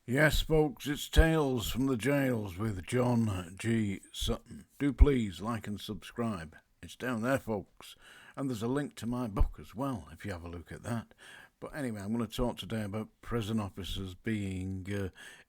Yes, folks, it's Tales from the Jails with John G. Sutton. Do please like and subscribe. It's down there, folks. And there's a link to my book as well, if you have a look at that. But anyway, I'm going to talk today about prison officers being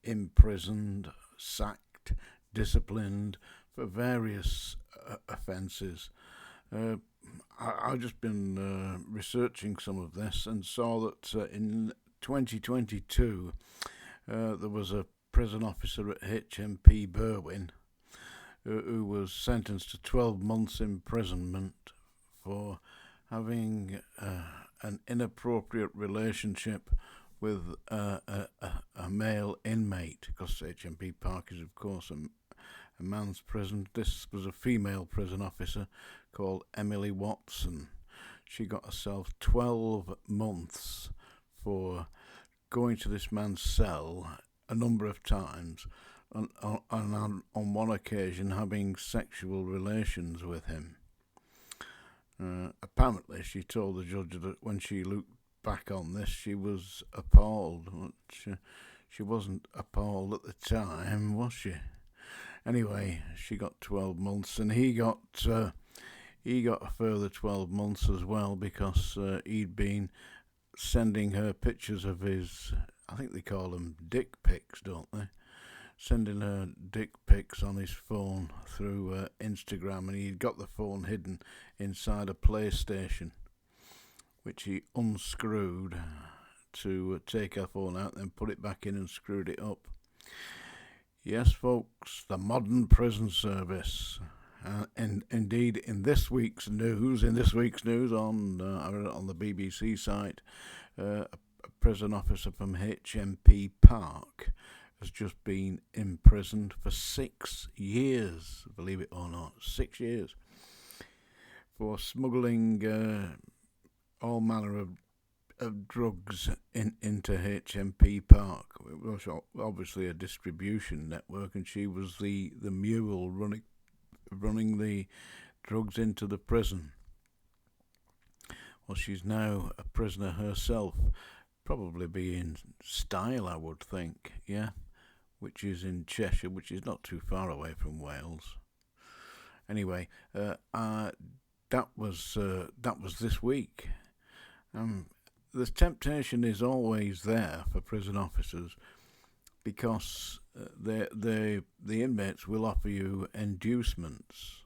imprisoned, sacked, disciplined for various offences. I've just been researching some of this and saw that in 2022 there was a prison officer at HMP Berwyn who was sentenced to 12 months imprisonment for having an inappropriate relationship with a male inmate, because HMP Park is, of course, a man's prison. This was a female prison officer called Emily Watson. She got herself 12 months for going to this man's cell a number of times and on one occasion having sexual relations with him. Apparently, she told the judge that when she looked back on this, she was appalled. But she wasn't appalled at the time, was she? Anyway, she got 12 months, and he got a further 12 months as well, because he'd been sending her pictures of his, I think they call them dick pics, don't they? Sending her dick pics on his phone through Instagram, and he'd got the phone hidden inside a PlayStation, which he unscrewed to take her phone out, then put it back in and screwed it up. Yes, folks, the modern prison service. And indeed, in this week's news on on the BBC site, a prison officer from HMP Park has just been imprisoned for 6 years, believe it or not, 6 years, for smuggling all manner of drugs into HMP Park. It was obviously a distribution network, and she was the mule running the drugs into the prison. Well, she's now a prisoner herself, probably be in Style, I would think, yeah, which is in Cheshire, which is not too far away from Wales. Anyway, that was this week. The temptation is always there for prison officers, because the inmates will offer you inducements.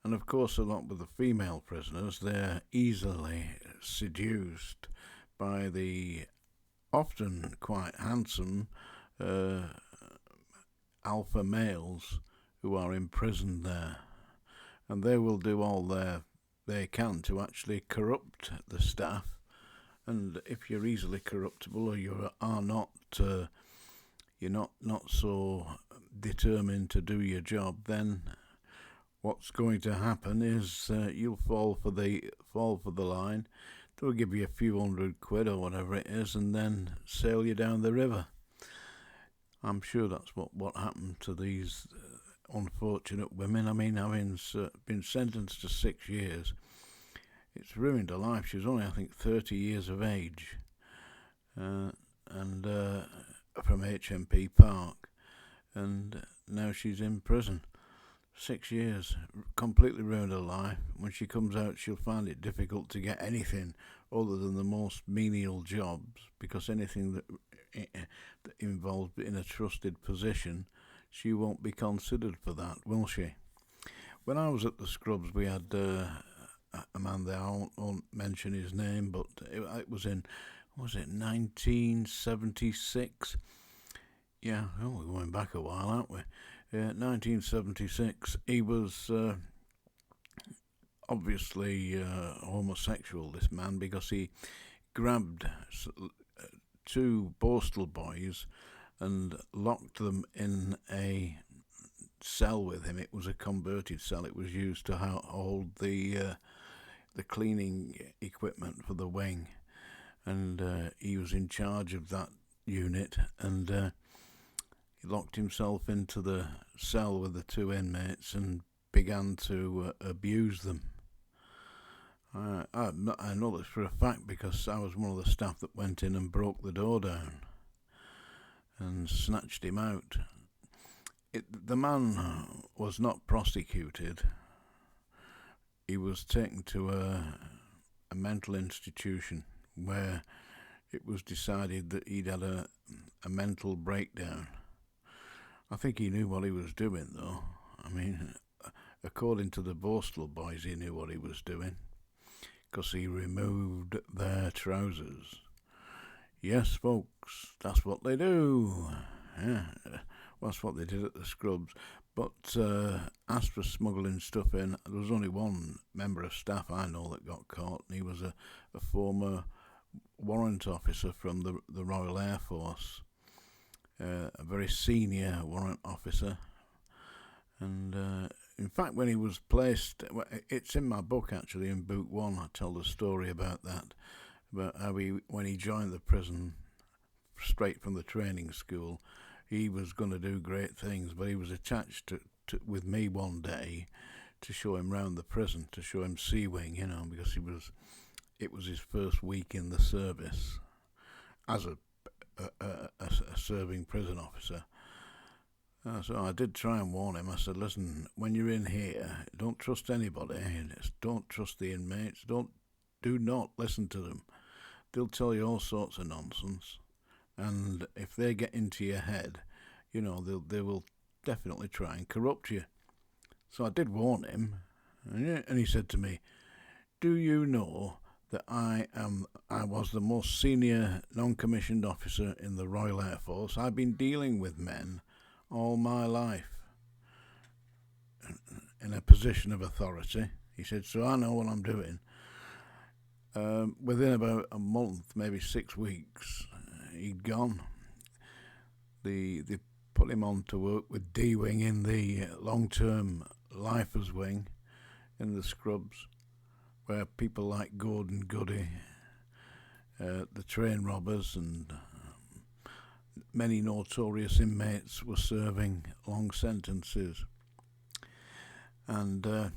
And of course, a lot with the female prisoners, they're easily seduced by the often quite handsome alpha males who are imprisoned there. And they will do all they can to actually corrupt the staff. And if you're easily corruptible, or you are not you're not so determined to do your job, then what's going to happen is you'll fall for the line. They'll give you a few £100 or whatever it is, and then sail you down the river. I'm sure that's what happened to these unfortunate women. I mean, having been sentenced to 6 years, it's ruined her life. She was only, I think, 30 years of age, and from HMP Park, and now she's in prison. 6 years, completely ruined her life. When she comes out, she'll find it difficult to get anything other than the most menial jobs, because anything that involves in a trusted position, she won't be considered for that, will she? When I was at the Scrubs, we had a man there. I won't mention his name, but it was in, was it 1976? Yeah, well, we're going back a while, aren't we? 1976. He was obviously homosexual, this man, because he grabbed two postal boys and locked them in a cell with him. It was a converted cell. It was used to hold the cleaning equipment for the wing, and he was in charge of that unit, and he locked himself into the cell with the two inmates and began to abuse them. I know this for a fact, because I was one of the staff that went in and broke the door down. and snatched him out. The man was not prosecuted. He was taken to a mental institution where it was decided that he'd had a mental breakdown. I think he knew what he was doing, though. I mean, according to the Borstal boys, he knew what he was doing, because he removed their trousers. Yes, folks, that's what they do. Yeah, that's what they did at the Scrubs. But as for smuggling stuff in, there was only one member of staff I know that got caught, and he was a former warrant officer from the Royal Air Force, a very senior warrant officer. And in fact, when he was placed, it's in my book actually, in book 1, I tell the story about that, about how when he joined the prison straight from the training school, he was going to do great things, but he was attached with me one day to show him round the prison, to show him Sea Wing, because it was his first week in the service as a serving prison officer. So I did try and warn him. I said, listen, when you're in here, don't trust anybody. Don't trust the inmates. Do not listen to them. They'll tell you all sorts of nonsense. And if they get into your head, they will definitely try and corrupt you. So I did warn him. And he said to me, do you know that I was the most senior non-commissioned officer in the Royal Air Force? I've been dealing with men all my life in a position of authority. He said, so I know what I'm doing. Within about a month, maybe 6 weeks, he'd gone. They put him on to work with D-Wing in the long-term lifers wing in the Scrubs, where people like Gordon Goody, the train robbers, and many notorious inmates were serving long sentences. And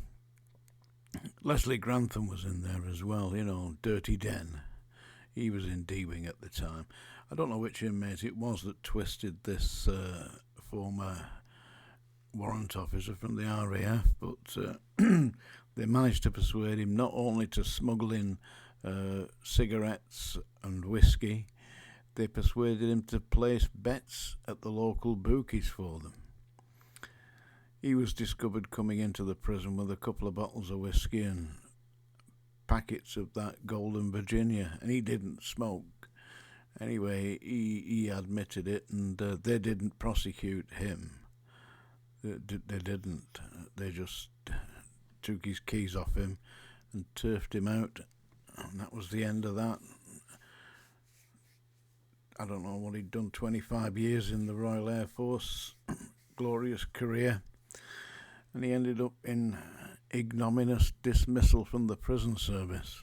Leslie Grantham was in there as well, Dirty Den. He was in D-Wing at the time. I don't know which inmate it was that twisted this former warrant officer from the RAF, but they managed to persuade him not only to smuggle in cigarettes and whiskey, they persuaded him to place bets at the local bookies for them. He was discovered coming into the prison with a couple of bottles of whiskey and packets of that Golden Virginia, and he didn't smoke. Anyway, he admitted it, and they didn't prosecute him. They didn't. They just took his keys off him and turfed him out, and that was the end of that. I don't know what he'd done, 25 years in the Royal Air Force, glorious career, and he ended up in ignominious dismissal from the prison service.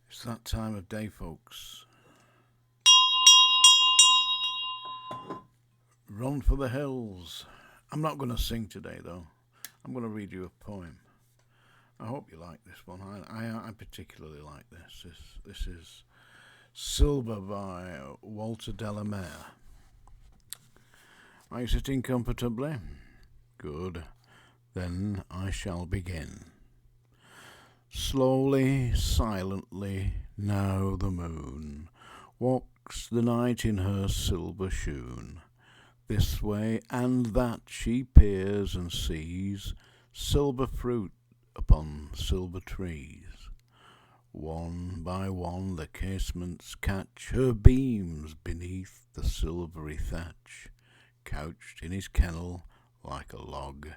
It's that time of day, folks. Run for the hills. I'm not going to sing today, though. I'm going to read you a poem. I hope you like this one. I particularly like this. This is Silver by Walter Delamere. Are you sitting comfortably? Good. Then I shall begin. Slowly, silently, now the moon walks the night in her silver shoon. This way and that she peers and sees silver fruit upon silver trees. One by one the casements catch her beams beneath the silvery thatch. Couched in his kennel like a log,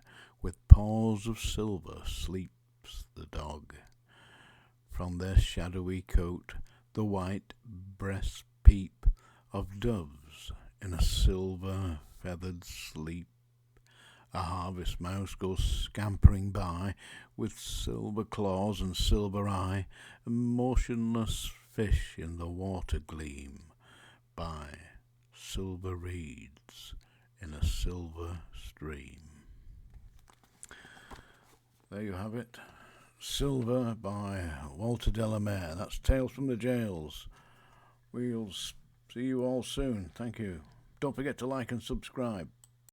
with paws of silver sleeps the dog. From their shadowy coat the white breasts peep of doves in a silver feathered sleep. A harvest mouse goes scampering by with silver claws and silver eye, a motionless fish in the water gleam by silver reeds in a silver stream. There you have it. Silver by Walter Delamere. That's Tales from the Jails. We'll See you all soon. Thank you. Don't forget to like and subscribe.